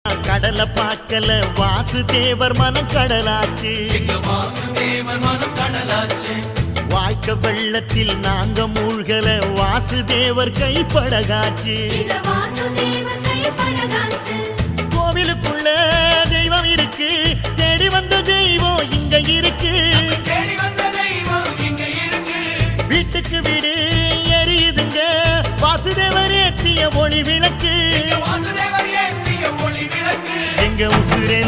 கடலை பார்க்கல வாசுதேவர் மனம் கடலாச்சு. வாசுதேவர் மனம் கடலாச்சு. வாய்க்க வெள்ளத்தில் நாங்க மூழ்கல வாசுதேவர் கைப்படகாச்சு. கோவிலுக்குள்ள தெய்வம் இருக்கு, தேடி வந்த தெய்வம் இங்க இருக்கு. வீட்டுக்கு வீடு எரியுதுங்க வாசுதேவர் ஏற்றிய ஒளி விளக்கு. எங்க உசுரே